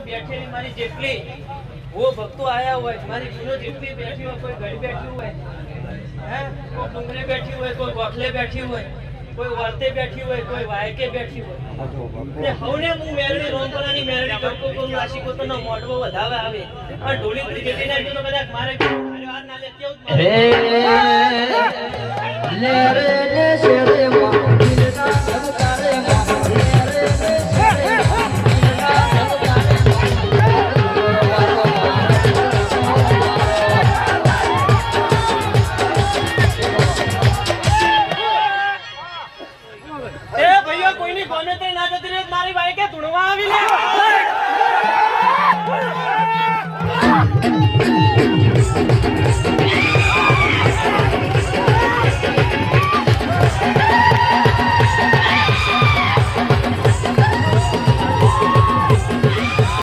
બેઠેલી મારી જેટલી वो भक्तो आया हुआ है तुम्हारी पूरी जितनी बैठी हुई कोई घड़ी बैठी हुई है कोई डूंगरे बैठी हुई कोई गोखले बैठी हुई कोई वर्ते बैठी हुई कोई वायके बैठी हुई ने हवने मु मेलडी रोंपरानी मेलडी करको को राशि को तो न मोटવો વધાવે આવે આ ઢોલી કરી જેટી ના તો કદાચ મારે પરિવાર ના લે કેવું રે લે રે લે શેરે માં દિલના સબ તારે